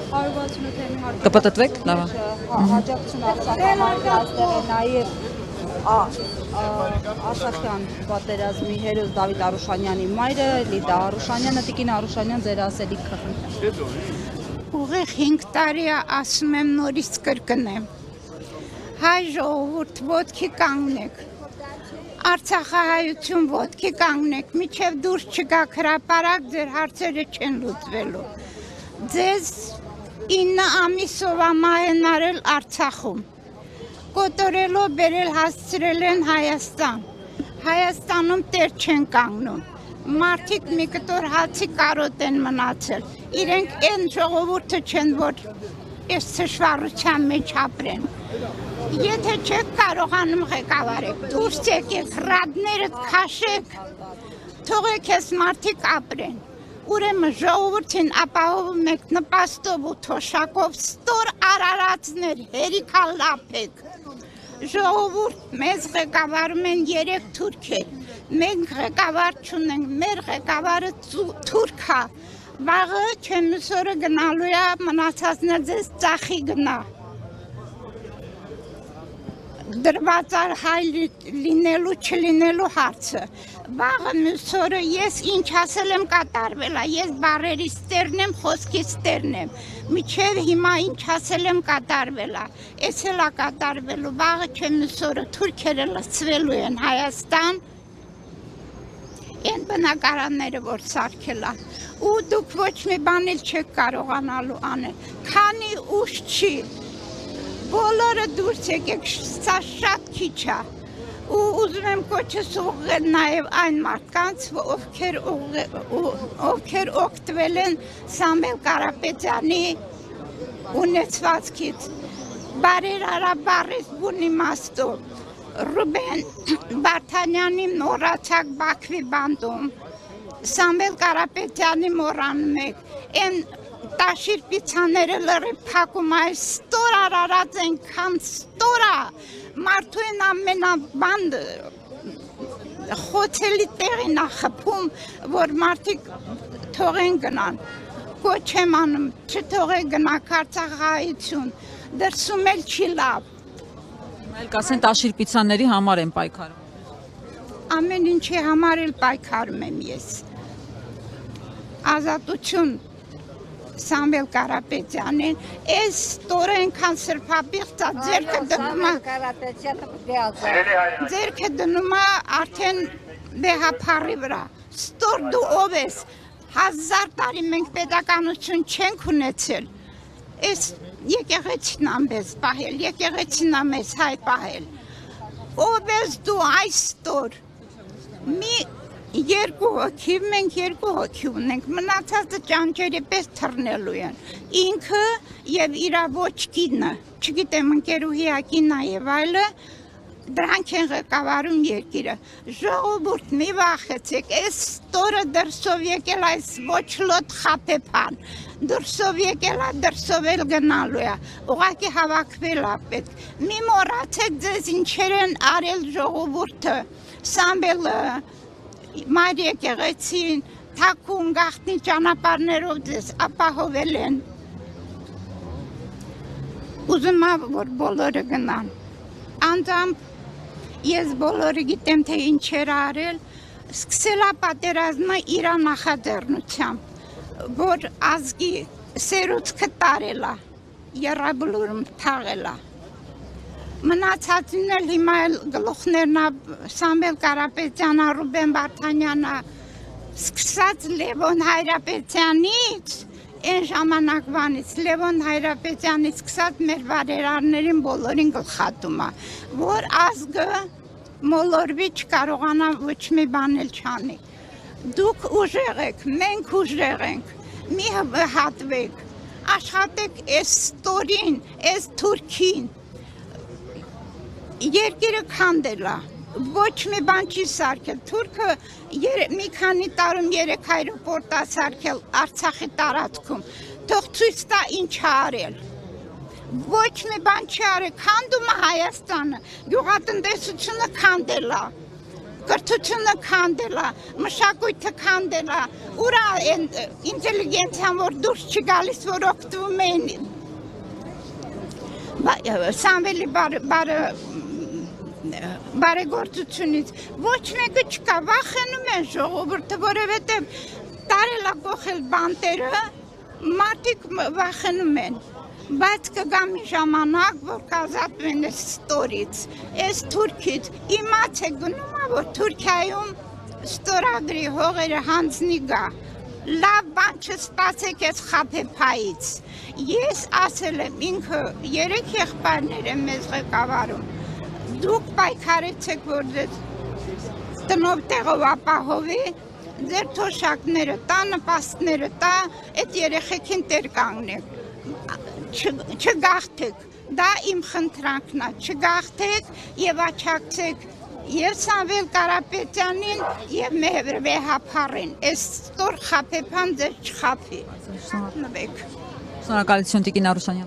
168-ին կպտտվեք, լավ է։ հաջողություն արձակահարի այստեղ է նաև Արցախյան պատերազմի հերոս Դավիթ Արուշանյանի մայրը Լիդա Արուշանյանը, Տիկին Արուշանյան, ձեր ասելիք կխնդրեմ։ Ուղիղ 5 տարի է ասում եմ նորից կրկնեմ։ Հայ ժողովուրդ ոտքի կանգնեք։ Արցախահայություն ոտքի կանգնեք, մինչև դուրս չգաք հրապարակ, ձեր հարցերը չեն լուծվելու։ Ձեզ 9 ամիսով ամահեն արել Արցախում։ Կոտորելով բերել հասցրել են Հայաստան։ Հայաստանում տեր չեն կանգնում։ Մարդիկ մի կտոր հացի կարոտ են մնացել։ Իրենք այն ժողովուրդը չեն, որ այս թշվառության մեջ ապրեն։ Եթե չեք կարողանում ղեկավարեք, դուրս եկեք, ռադներդ քաշեք, թողեք այս մարդիկ ապրեն։ Ուրեմն ժողովրդին ապահովում եք նպաստով ու թոշակով ստոր արարածներ, հերիքալ լափեք։ Ժողովուրդ մեզ ղեկավարում են 3 թուրքեր, մենք ղեկավար չունենք, մեր ղեկավարը թուրք է, վաղը չեմիսորը գնալու է, մնացածն ձեզ ծախի գնա։ Դրված էր հայ լինելու չլինելու հարցը, վաղը մյուսօրը ես ինչ ասել եմ կատարվել է, ես բառերից տերն եմ, խոսքից տերն եմ, միջև հիմա ինչ ասել եմ կատարվել է, ես էլ է կատարվելու, վաղը չեմիսօրը թուրքերը լցվելու են Հայաստան, են բնակարանները, որ սարքել է, ու դուք ոչ մի բան էլ չեք կարողանալու անել, քանի ուշ չի, բոլորը դուրս եկեք, սա շատ քիչ է, ու ուզում եմ կոչս ուղղել նաև այն մարդկանց, ովքեր օգտվել են Սամվել Կարապետյանի ունեցվածքից, բարերարաբառից բուն իմաստով, Ռուբեն Վարդանյանի մոռացակ Բաքվի բանդում, Սամվել Կարապետյանի մոռանում եք, են տաշիր պիցաները լրի փակում այս ստոր արարած ենքան ստոր է, մարդու են ամենաբանդ խոցելի տեղին է խփում, որ մարդիկ թողեն գնան, կոչ եմ անում, չթողեք գնաք Արցախահայություն, դրսում էլ չի լավ։ Այլ կասեն տաշիր պիցաների համար են պայքարում։ Ամեն ինչի համար էլ պայքարում եմ ես։ Ազատություն Սամվել Կարապետյանին, այս տորը ենքան սրպապիղծ է, ձերքը դնում է արդեն բեհապարի վրա, ստոր դու ով ես, 1000 տարի մենք պետականություն չենք ունեցել, այս եկեղեցին ամբես պահել, եկեղեցին ամես հայ պահել, ով ես դու այս ստոր, մի երկու հոգի, մենք երկու հոգի ունենք, մնացածը ճանճերի պես թռնելու են, ինքը և իրա ոչ կինը, չգիտեմ ընկերուհի ակինա և այլը, դրանք են ղեկավարում երկիրը, ժողովուրդ մի վախեցեք, այս ստորը դրսով եկել այս ոչ լոտ խապեփան, դրսով եկել է, դրսով էլ գնալու է, ուղղակի հավաքվել է պետք, մի մոռացեք ձեզ ինչեր են արել ժողովուրդը, Սամվելը, մայր եկեղեցին, թաքուն գաղտնի ճանապարհներով ձեզ ապահովել են, ուզում եմ, որ բոլորը գնան, անձամբ ես բոլորը գիտեմ, թե ինչեր արել, սկսել է պատերազմը իրա նախաձեռնությամբ, որ ազգի սերուցքը տարել է, եռաբլուրում թաղել է, մնացածին էլ հիմա էլ գլուխներն Սամվել Կարապետյանը, Ռուբեն Վարդանյանը, սկսած Լևոն Հայրապետյանից, այն ժամանակվանից, Լևոն Հայրապետյանից սկսած մեր վարերարներին բոլորին գլխատում է, որ ազգը մոլորվի չկարողանա ոչ մի բան էլ չանի։ Դուք ուժեղ եք, մենք ուժեղ ենք, մի հատվեք, աշխատեք այս ստորին, այս թուրքին, երկիրը քանդել է, ոչ մի բան չի սարքել, թուրքը մի քանի տարում 3 այրոպորտ է սարքել Արցախի տարածքում, թող ցույց տա ինչ է արել, ոչ մի բան չի արել, քանդում է Հայաստանը, գյուղատնտեսությունը քանդել է, կրթությունը քանդելա, մշակույթը քանդելա, ուրա այն ինտելիգենցիան, որ դուրս չի գալիս, որ օգտվում են Սամվելի բարեգործությունից, ոչ մեկը չկա, վախենում են ժողովուրդը, որովհետև տարել է գողել բանտերը, մարդիկ վախենում են, բայց կգա մի ժամանակ, որ կազատվեն այս ստորից, այս Թուրքից, իմացեք գնում է, որ Թուրքիայում ստորագրի հողերը հանձնի գա, լավ բան չսպասեք այս խաբեփայից, ես ասել եմ, ինքը 3 եղբայրներ եմ մեզ ղեկավարում, դուք պայքարեցեք, որ ձեզ տնով տեղով ապահովի, ձեր թոշակները տա, նպաստները տա, այդ երեխեքին տեր կանգնեք, չգաղթեք, դա իմ խնդրանքն է, չգաղթեք և աչակցեք և Սամվել Կարապետյանին և Վեհափառին, այս ստոր խաբեբան ձեզ չխաբի, նվեք։ Շնորհակալություն Տիկին Արուշանյան։